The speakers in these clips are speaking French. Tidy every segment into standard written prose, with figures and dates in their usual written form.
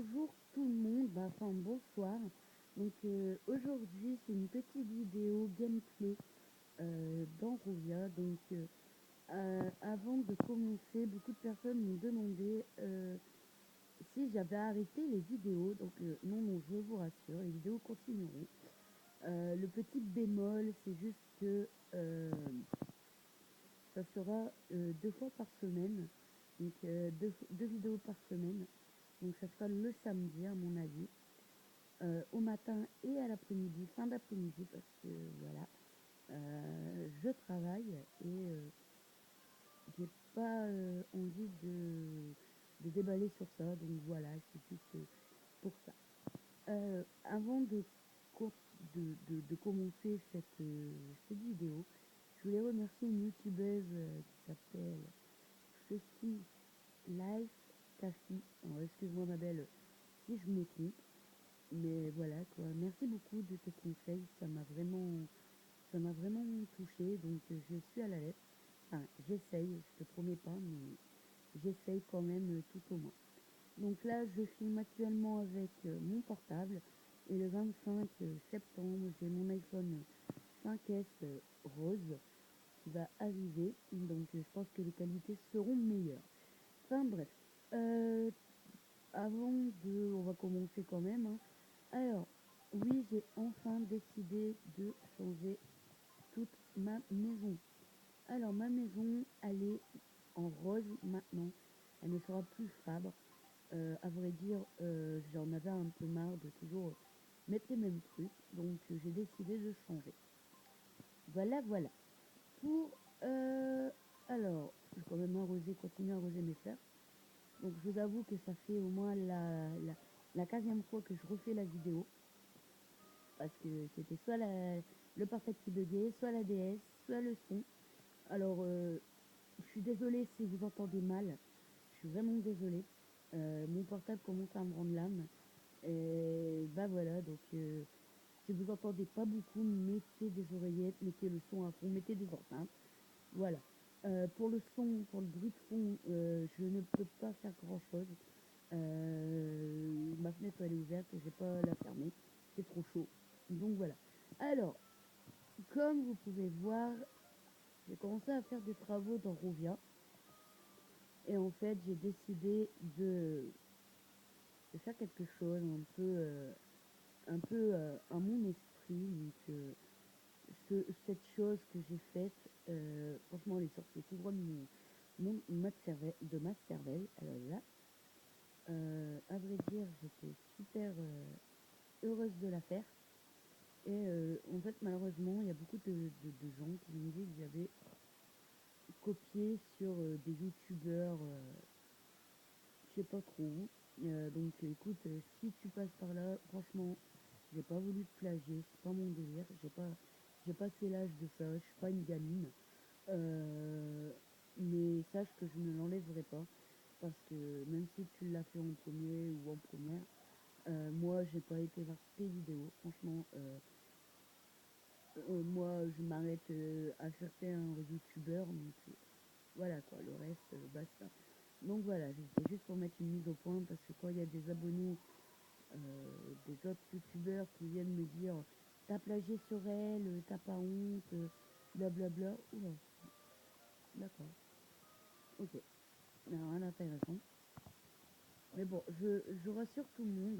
Bonjour tout le monde, enfin bonsoir. Aujourd'hui c'est une petite vidéo gameplay dans Rovia. Avant de commencer, beaucoup de personnes m'ont demandé si j'avais arrêté les vidéos. Non, je vous rassure, les vidéos continueront. Le petit bémol, c'est juste que ça sera 2 fois par semaine, deux vidéos par semaine. Donc ça sera le samedi à mon avis, au matin et à l'après-midi, fin d'après-midi, parce que voilà, je travaille et j'ai pas envie de déballer sur ça, donc voilà, c'est juste pour ça. Avant de commencer cette vidéo, je voulais remercier une youtubeuse qui s'appelle Ceci Life Taffy. Alors excuse-moi ma belle si je me trompe. Mais voilà quoi, merci beaucoup de tes conseils, ça m'a vraiment touché, donc je suis à la lettre. Enfin, j'essaye, je te promets pas, mais j'essaye quand même tout au moins. Donc là, je filme actuellement avec mon portable et le 25 septembre, j'ai mon iPhone 5S rose qui va arriver, donc je pense que les qualités seront meilleures. Enfin bref, euh, on va commencer quand même, hein. Alors, oui, j'ai enfin décidé de changer toute ma maison. Alors, ma maison, elle est en rose maintenant. Elle ne sera plus Fabre. À vrai dire, j'en avais un peu marre de toujours mettre les mêmes trucs. Donc, j'ai décidé de changer. Voilà, voilà. Pour... alors, je vais quand même continuer à arroser mes fleurs. Donc, je vous avoue que ça fait au moins la 15e fois que je refais la vidéo. Parce que c'était soit le portable qui buguait, soit la DS, soit le son. Alors, je suis désolée si vous entendez mal. Je suis vraiment désolée. Mon portable commence à me rendre l'âme. Et bah voilà, si vous entendez pas beaucoup, mettez des oreillettes, mettez le son à fond, mettez des enceintes. Voilà. Pour le son, pour le bruit de fond, je ne peux pas faire grand chose. Ma fenêtre elle est ouverte, j'ai pas la fermer, c'est trop chaud. Donc voilà. Alors, comme vous pouvez voir, j'ai commencé à faire des travaux dans Rovia. Et en fait, j'ai décidé de faire quelque chose un peu à mon esprit. Cette chose que j'ai faite, franchement, elle est sortie tout droit de ma cervelle. Alors là, à vrai dire, j'étais super heureuse de la faire. Et en fait, malheureusement, il y a beaucoup de gens qui m'ont dit que j'avais copié sur des youtubeurs, je sais pas trop où. Écoute, si tu passes par là, franchement, j'ai pas voulu te plagier, c'est pas mon délire. J'ai passé l'âge de ça, je suis pas une gamine. Euh, mais sache que je ne l'enlèverai pas. Parce que même si tu l'as fait en premier ou en première, moi, j'ai pas été voir tes vidéos. Franchement, moi, je m'arrête à certains youtubeurs. Voilà quoi, le reste, basta. Donc voilà, c'était juste pour mettre une mise au point parce que quand il y a des abonnés des autres youtubeurs qui viennent me dire t'as plagié sur elle, t'as pas honte, blablabla. Oula, d'accord, ok, rien d'intéressant. Mais bon, je rassure tout le monde,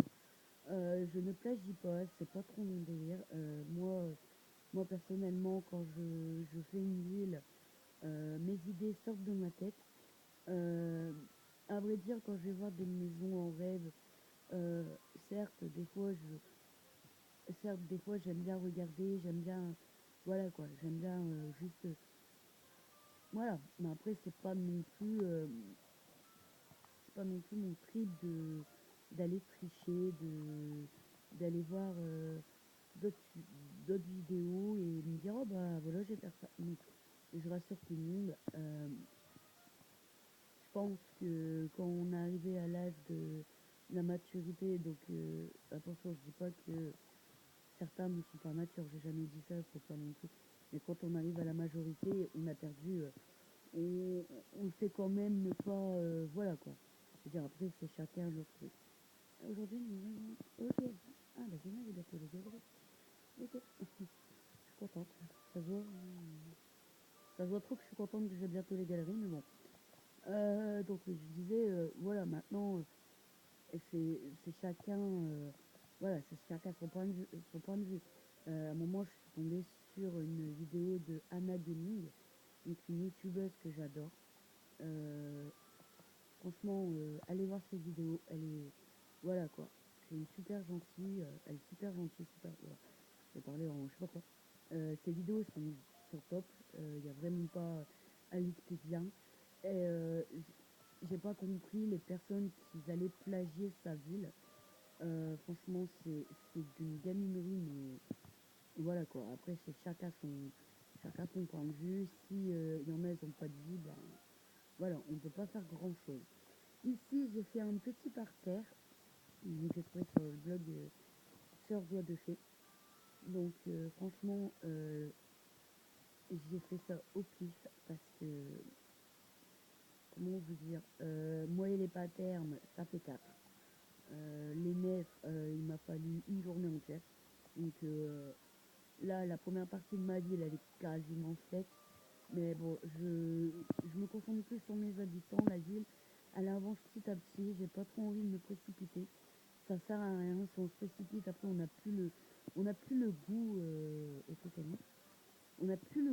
je ne plagie pas, c'est pas trop mon délire. Moi personnellement, quand je fais une ville, mes idées sortent de ma tête. Euh, à vrai dire, quand je vais voir des maisons en rêve, euh, certes, des fois j'aime bien regarder, j'aime bien, voilà quoi, j'aime bien juste, voilà. Mais après, c'est pas non plus mon trip d'aller tricher, d'aller voir d'autres, d'autres vidéos et me dire, oh bah voilà, je vais faire ça. Non. Et je rassure tout le monde, je pense que quand on est arrivé à l'âge de la maturité, attention, je dis pas que certains ne sont pas matures, j'ai jamais dit ça, faut pas non plus. Mais quand on arrive à la majorité, on a perdu, on sait quand même ne pas, voilà quoi. Je veux dire, après, c'est chacun leur truc. Aujourd'hui, nous allons au GLG. Ah, bah demain, j'ai bientôt le GLG. Ok. Je suis contente. Ça se voit, ça se voit trop que je suis contente que j'ai bientôt les galeries, mais bon. Donc, oui, je disais, voilà, maintenant, c'est chacun, voilà, c'est chacun son point de vue. Son point de vue. À un moment, je suis tombée sur une vidéo de Anna Gaming, donc une youtubeuse que j'adore. Euh, Franchement, allez voir ses vidéos. Elle est, voilà quoi. C'est une super gentille. Elle est super gentille, super. Voilà. Je vais parler en, je sais pas quoi. Ses vidéos sont top. Il y a vraiment pas à lutter bien. Et j'ai pas compris les personnes qui allaient plagier sa ville. Franchement, c'est d'une gaminerie, mais voilà quoi. Après, c'est chacun son point de vue. Si il y en a, ils ont pas de vie, ben voilà, on peut pas faire grand chose. Ici, j'ai fait un petit parterre. Donc, j'ai trouvé sur le blog Sœur Doigt de Fée. Donc, franchement, j'ai fait ça au pif parce que, comment vous dire, moi et les paternes, ça fait 4. Les nefs, il m'a fallu une journée entière. Donc, là, la première partie de ma ville, elle est quasiment faite. Mais bon, je me concentre plus sur mes habitants. La ville, elle avance petit à petit. J'ai pas trop envie de me précipiter. Ça sert à rien. Si on se précipite, après, on n'a plus le goût, on n'a plus le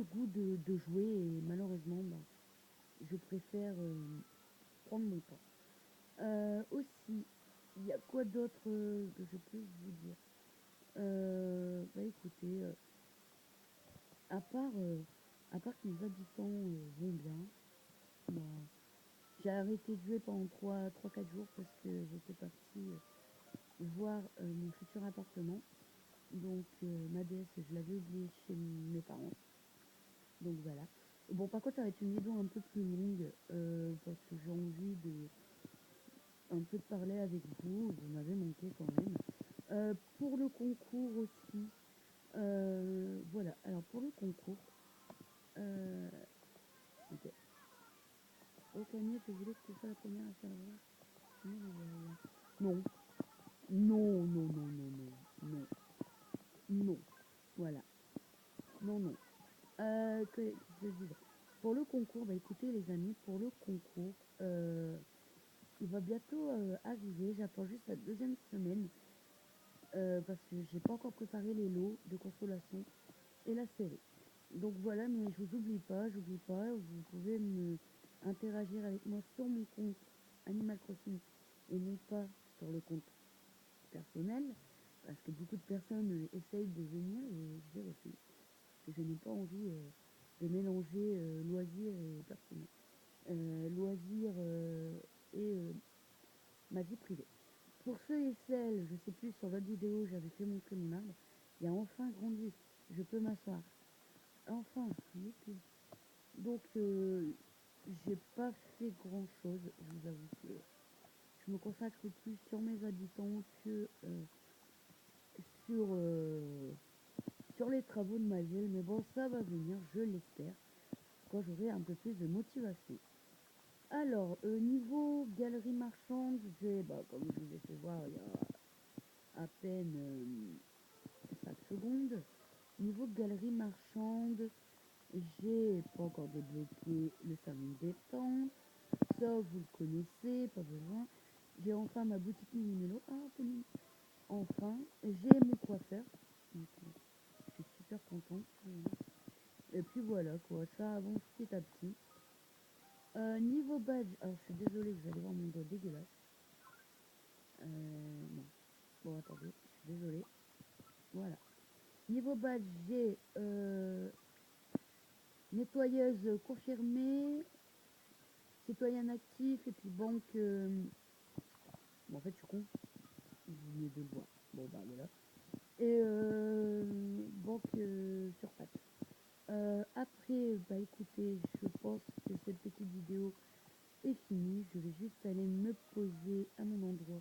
goût de jouer. Et malheureusement, bah, je préfère prendre mon temps. Aussi, il y a quoi d'autre que je peux vous dire? Bah écoutez, à part, euh, à part que mes habitants vont bien, bah, j'ai arrêté de jouer pendant 3 4 jours parce que j'étais partie voir mon futur appartement. Donc ma DS, je l'avais oubliée chez mes parents. Donc voilà. Bon, par contre, ça va être une vidéo un peu plus longue parce que j'ai envie de un peu de parler avec vous. Vous m'avez manqué quand même. Pour le concours aussi, voilà. Alors pour le concours, euh, ok. Oh Camille, je voulais que tu sois la première à savoir. Non, non, non, non, non, non, non, non. Voilà. Non, non. Que je disais. Pour le concours, bah écoutez les amis, pour le concours, il va bientôt arriver. J'attends juste la deuxième semaine parce que j'ai pas encore préparé les lots de consolation et la série. Donc voilà, mais je vous oublie pas, j'oublie pas. Vous pouvez me interagir avec moi sur mon compte Animal Crossing et non pas sur le compte personnel parce que beaucoup de personnes essayent de venir et je les refuse. Parce que je n'ai pas envie de mélanger loisirs et personnel. Loisirs et ma vie privée. Pour ceux et celles, je sais plus, sur votre vidéo, j'avais fait montrer mon arbre. Il a enfin grandi. Je peux m'asseoir. Enfin, youpi. Donc, j'ai pas fait grand chose, je vous avoue que je me consacre plus sur mes habitants que sur, sur les travaux de ma ville. Mais bon, ça va venir, je l'espère, quand j'aurai un peu plus de motivation. Alors, niveau galerie marchande, j'ai, bah, comme je vous ai fait voir il y a à peine 5 secondes. Niveau galerie marchande, j'ai pas encore débloqué le salon de détente. Ça, vous le connaissez, pas besoin. J'ai enfin ma boutique Mini Mélo. Ah, Pauline. Enfin, j'ai mon coiffeur. Donc, je suis super contente. Et puis voilà, quoi. Ça avance petit à petit. Niveau badge, alors je suis désolée, vous allez voir mon doigt dégueulasse. Non. Bon, attendez, je suis désolée. Voilà. Niveau badge, j'ai nettoyeuse confirmée, citoyen actif et puis banque. Bon, en fait, je suis con. Vous venez de le voir. Bon, bah voilà. Et banque sur patte. Après, bah écoutez, je pense que cette petite vidéo est finie. Je vais juste aller me poser à mon endroit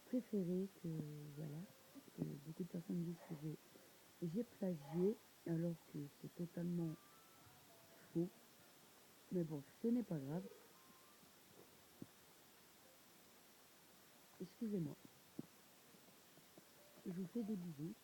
préféré. Que voilà, que beaucoup de personnes disent que j'ai plagié, alors que c'est totalement faux. Mais bon, ce n'est pas grave. Excusez-moi. je vous fais des bisous